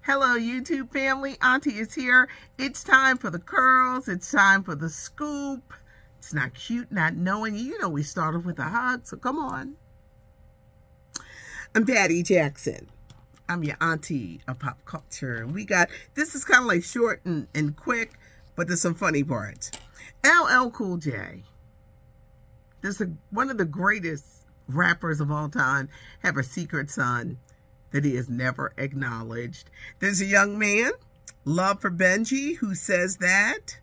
Hello, YouTube family. Auntie is here. It's time for the curls. It's time for the scoop. It's not cute, not knowing. You know we started with a hug, so come on. I'm Patty Jackson. I'm your auntie of pop culture. This is kind of like short and quick, but there's some funny parts. LL Cool J. One of the greatest rappers of all time have a secret son that he has never acknowledged. There's a young man, Love for Benji, who says that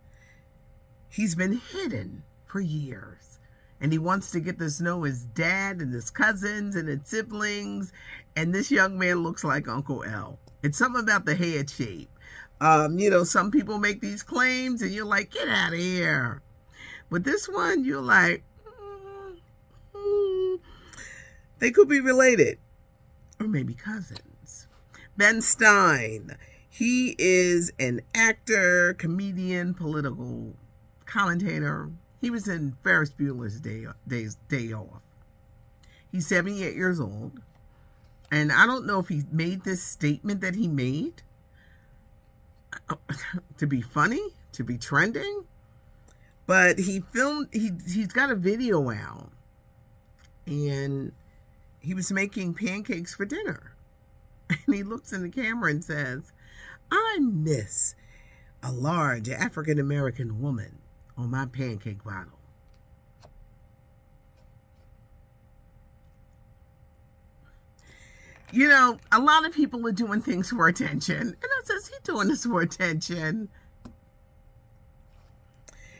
he's been hidden for years. And he wants to get to know his dad and his cousins and his siblings. And this young man looks like Uncle L. It's something about the head shape. You know, some people make these claims and you're like, get out of here. But this one, you're like, they could be related. Or maybe cousins. Ben Stein. He is an actor, comedian, political commentator. He was in Ferris Bueller's Day Off. He's 78 years old. And I don't know if he made this statement that he made to be funny, to be trending. But he's got a video out. And he was making pancakes for dinner. And he looks in the camera and says, I miss a large African-American woman on my pancake bottle. You know, a lot of people are doing things for attention. And I says, he's doing this for attention.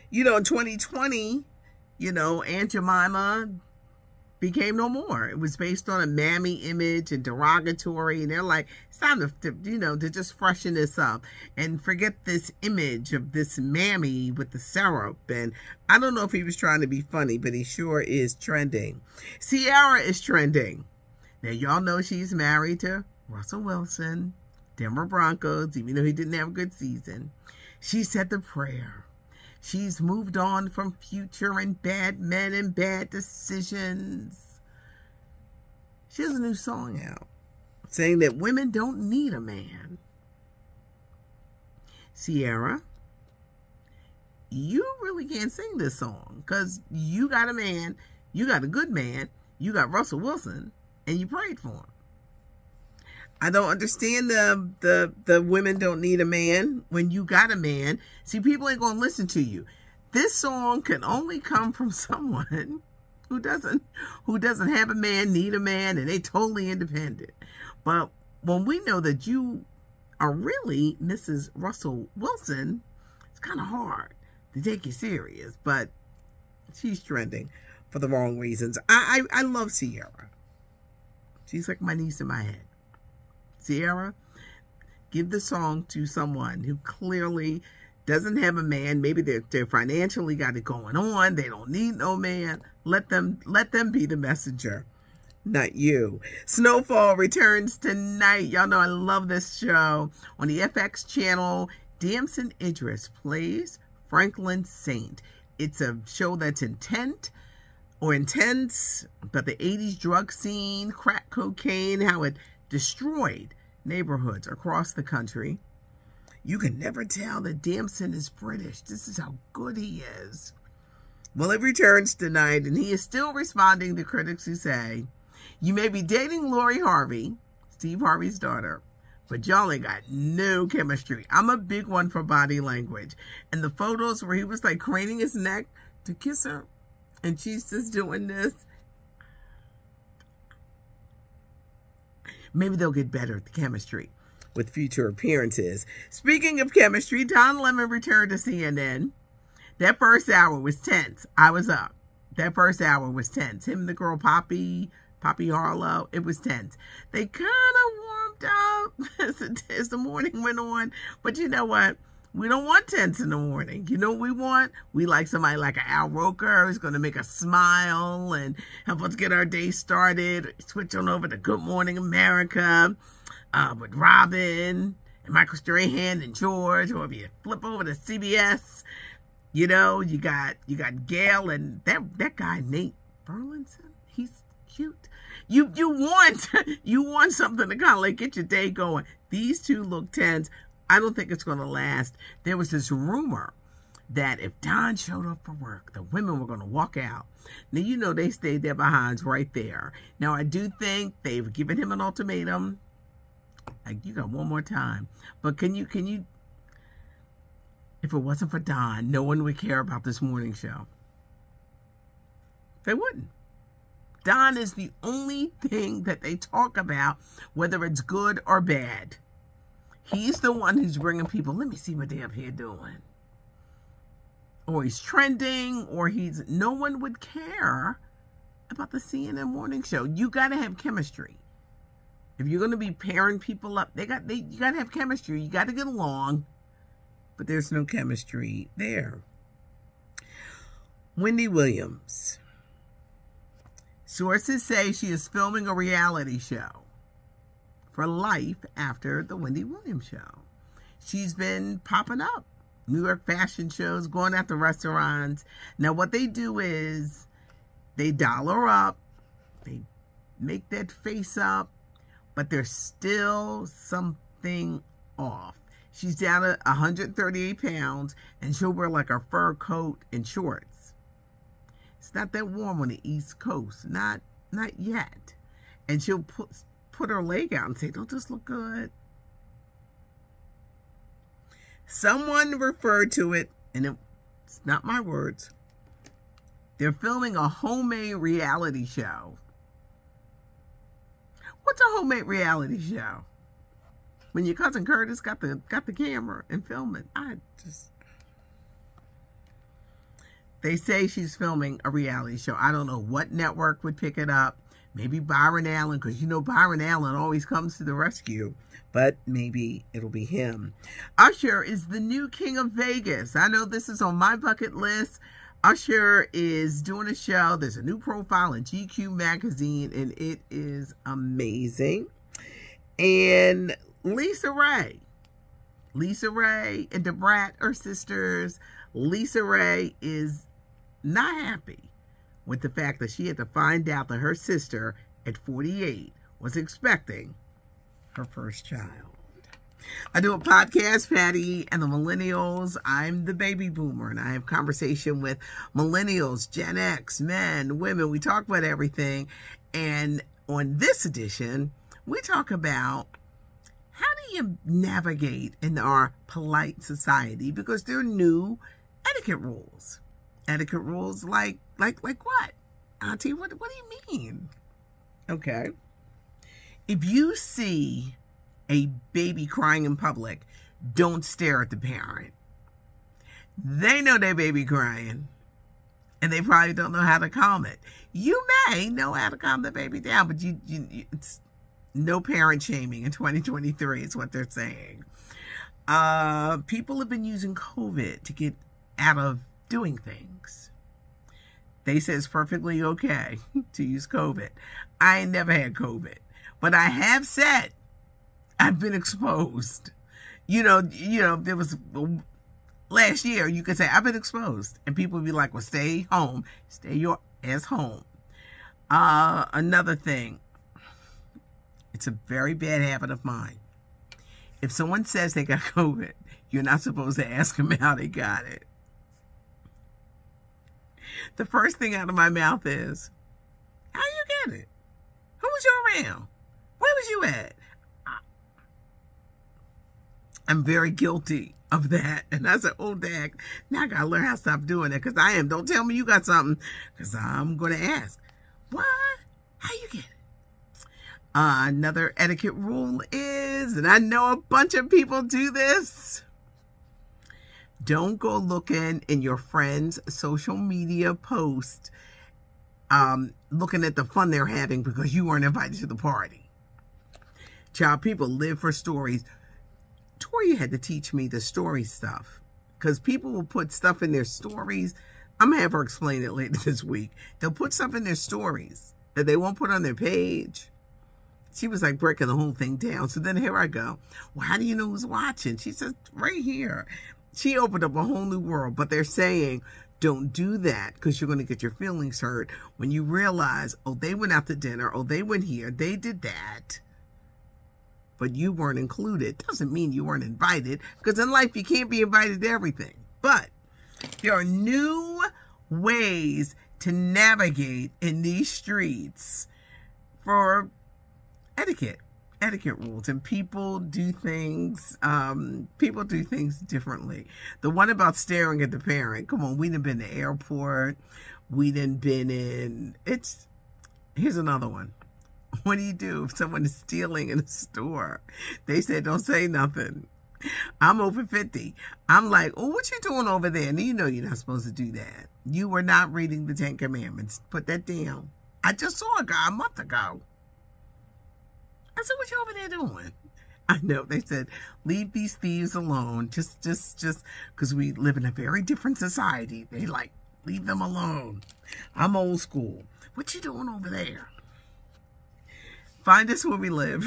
You know, in 2020, you know, Aunt Jemima became no more. It was based on a mammy image and derogatory, and they're like, it's time to just freshen this up and forget this image of this mammy with the syrup. And I don't know if he was trying to be funny, but he sure is trending. Ciara is trending. Now y'all know she's married to Russell Wilson, Denver Broncos, even though he didn't have a good season. She said the prayer. She's moved on from Future and bad men and bad decisions. She has a new song out saying that women don't need a man. Ciara, you really can't sing this song because you got a man, you got a good man, you got Russell Wilson, and you prayed for him. I don't understand the women don't need a man when you got a man. See, people ain't going to listen to you. This song can only come from someone who doesn't have a man, need a man, and they totally independent. But when we know that you are really Mrs. Russell Wilson, it's kind of hard to take you serious. But she's trending for the wrong reasons. I love Ciara. She's like my niece in my head. Ciara, give the song to someone who clearly doesn't have a man. Maybe they're financially got it going on. They don't need no man. Let them be the messenger, not you. Snowfall returns tonight. Y'all know I love this show. On the FX channel, Damson Idris plays Franklin Saint. It's a show that's intense, but the 80s drug scene, crack cocaine, how it destroyed neighborhoods across the country. You can never tell that Damson is British. This is how good he is. Well, it returns tonight, and he is still responding to critics who say, you may be dating Lori Harvey, Steve Harvey's daughter, but y'all ain't got no chemistry. I'm a big one for body language. And the photos where he was like craning his neck to kiss her, and she's just doing this. Maybe they'll get better at the chemistry with future appearances. Speaking of chemistry, Don Lemon returned to CNN. That first hour was tense. I was up. That first hour was tense. Him and the girl Poppy Harlow, it was tense. They kind of warmed up as the morning went on. But you know what? We don't want tense in the morning. You know what we want? We like somebody like Al Roker who's going to make us smile and help us get our day started. Switch on over to Good Morning America with Robin and Michael Strahan and George. Or if you flip over to CBS, you know, you got Gail and that guy, Nate Burleson. cute. You want something to kind of like get your day going. These two look tense. I don't think it's going to last. There was this rumor that if Don showed up for work, the women were going to walk out. Now, you know, they stayed their behinds right there. Now, I do think they've given him an ultimatum. Like, you got one more time. But can you, if it wasn't for Don, no one would care about this morning show. They wouldn't. Don is the only thing that they talk about, whether it's good or bad. He's the one who's bringing people, let me see what they're up here doing. Or he's trending, or no one would care about the CNN morning show. You got to have chemistry. If you're going to be pairing people up, you got to have chemistry. You got to get along, but there's no chemistry there. Wendy Williams. Sources say she is filming a reality show for life after the Wendy Williams show. She's been popping up. New York fashion shows, going out to restaurants. Now, what they do is they doll her up. They make that face up, but there's still something off. She's down to 138 pounds, and she'll wear like a fur coat and shorts. It's not that warm on the East Coast. Not yet. And she'll put her leg out and say, don't this look good? Someone referred to it, and it's not my words. They're filming a homemade reality show. What's a homemade reality show? When your cousin Curtis got the camera and filming. They say she's filming a reality show. I don't know what network would pick it up. Maybe Byron Allen, because you know Byron Allen always comes to the rescue. But maybe it'll be him. Usher is the new king of Vegas. I know this is on my bucket list. Usher is doing a show. There's a new profile in GQ magazine, and it is amazing. And Lisa Ray and Da Brat are sisters. Lisa Ray is not happy with the fact that she had to find out that her sister at 48 was expecting her first child. I do a podcast, Patty and the Millennials. I'm the baby boomer, and I have conversation with millennials, Gen X, men, women. We talk about everything. And on this edition, we talk about how do you navigate in our polite society, because there are new etiquette rules. Etiquette rules like what? Auntie, what do you mean? Okay. If you see a baby crying in public, don't stare at the parent. They know their baby crying, and they probably don't know how to calm it. You may know how to calm the baby down, but it's no parent shaming in 2023 is what they're saying. People have been using COVID to get out of doing things. They say it's perfectly okay to use COVID. I ain't never had COVID, but I have said I've been exposed. You know, there was last year, you could say I've been exposed, and people would be like, well, stay home, stay your ass home. Another thing, it's a very bad habit of mine. If someone says they got COVID, you're not supposed to ask them how they got it. The first thing out of my mouth is, how you get it? Who was you around? Where was you at? I'm very guilty of that. And I said, oh, Dad, now I got to learn how to stop doing it, because I am. Don't tell me you got something, because I'm going to ask, what? How you get it? Another etiquette rule is, and I know a bunch of people do this, don't go looking in your friend's social media post, looking at the fun they're having because you weren't invited to the party. Child, people live for stories. Toria had to teach me the story stuff, because people will put stuff in their stories. I'm going to have her explain it later this week. They'll put stuff in their stories that they won't put on their page. She was like breaking the whole thing down. So then here I go. Well, how do you know who's watching? She says, right here. She opened up a whole new world, but they're saying, Don't do that, because you're going to get your feelings hurt when you realize, oh, they went out to dinner, oh, they went here, they did that, but you weren't included. Doesn't mean you weren't invited, because in life you can't be invited to everything. But there are new ways to navigate in these streets for etiquette rules, and people do things differently. The one about staring at the parent, come on, we done been to the airport, we done been in, here's another one. What do you do if someone is stealing in a store? They said don't say nothing. I'm over 50. I'm like, oh, what you doing over there? And you know you're not supposed to do that. You were not reading the 10 Commandments. Put that down. I just saw a guy a month ago. I said, what you over there doing? I know, they said, leave these thieves alone. Just because we live in a very different society. They like, leave them alone. I'm old school. What you doing over there? Find us where we live.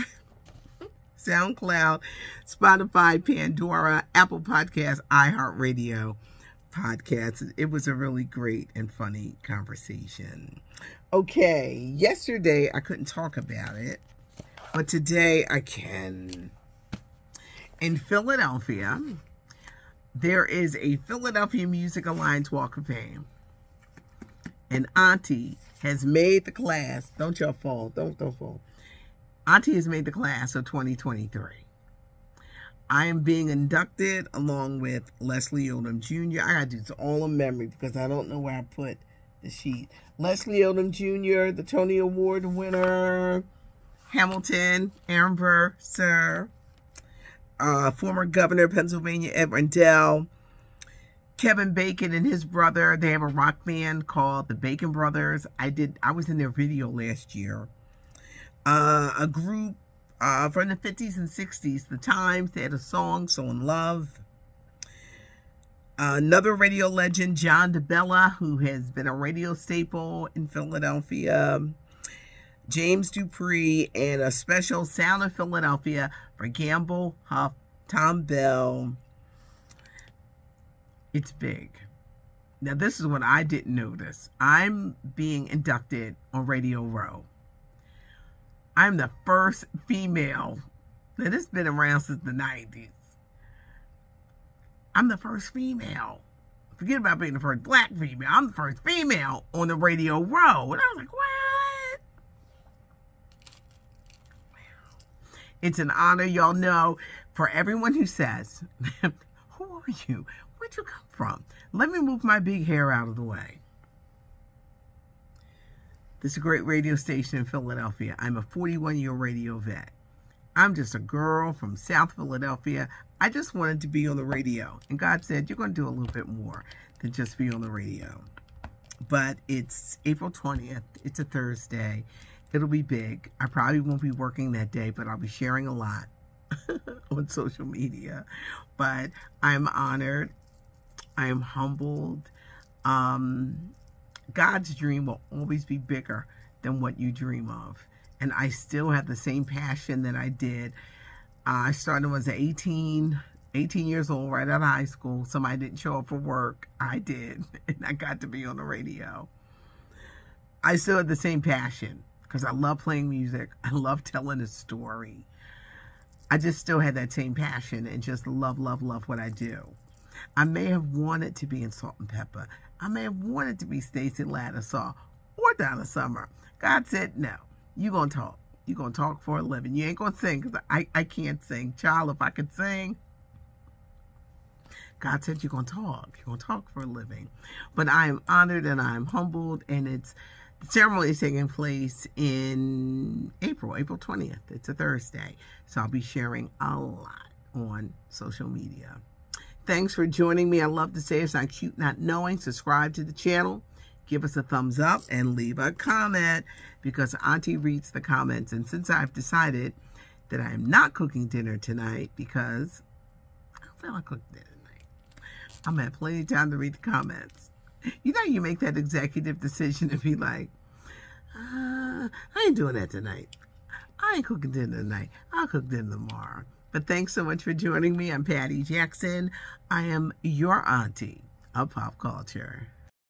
SoundCloud, Spotify, Pandora, Apple Podcasts, iHeartRadio Podcasts. It was a really great and funny conversation. Okay, yesterday I couldn't talk about it, but today I can. In Philadelphia, there is a Philadelphia Music Alliance Walk of Fame. And Auntie has made the class. Don't y'all fall. Don't fall. Auntie has made the class of 2023. I am being inducted along with Leslie Odom Jr. I got to do this all in memory because I don't know where I put the sheet. Leslie Odom Jr., the Tony Award winner, Hamilton, Amber, Sir, former governor of Pennsylvania, Ed Rendell, Kevin Bacon and his brother. They have a rock band called the Bacon Brothers. I was in their video last year. A group from the 50s and 60s, the Times. They had a song, So in Love. Another radio legend, John DeBella, who has been a radio staple in Philadelphia. James Dupree, and a special Sound of Philadelphia for Gamble, Huff, Tom Bell. It's big. Now, this is what I didn't notice. I'm being inducted on Radio Row. I'm the first female. Now, this has been around since the 90s. I'm the first female. Forget about being the first black female. I'm the first female on the Radio Row. And I was like, what? It's an honor, y'all know, for everyone who says, who are you? Where'd you come from? Let me move my big hair out of the way. This is a great radio station in Philadelphia. I'm a 41-year radio vet. I'm just a girl from South Philadelphia. I just wanted to be on the radio. And God said, you're going to do a little bit more than just be on the radio. But it's April 20th. It's a Thursday. It'll be big. I probably won't be working that day, but I'll be sharing a lot on social media. But I'm honored. I am humbled. God's dream will always be bigger than what you dream of. And I still have the same passion that I did. I started when I was 18 years old, right out of high school. Somebody didn't show up for work. I did. And I got to be on the radio. I still have the same passion because I love playing music. I love telling a story. I just still had that same passion and just love what I do. I may have wanted to be in Salt and Pepper. I may have wanted to be Stacey Lattisaw or Donna Summer. God said, no, you're going to talk. You're going to talk for a living. You ain't going to sing because I can't sing. Child, if I could sing, God said you're going to talk. You're going to talk for a living. But I am honored and I am humbled. And the ceremony is taking place in April 20th. It's a Thursday. So I'll be sharing a lot on social media. Thanks for joining me. I love to say it's not cute not knowing. Subscribe to the channel. Give us a thumbs up and leave a comment because Auntie reads the comments. And since I've decided that I am not cooking dinner tonight because I don't feel like cooking dinner tonight, I'm going to have plenty of time to read the comments. You know, you make that executive decision to be like, I ain't doing that tonight. I ain't cooking dinner tonight. I'll cook dinner tomorrow. But thanks so much for joining me. I'm Patty Jackson. I am your auntie of pop culture.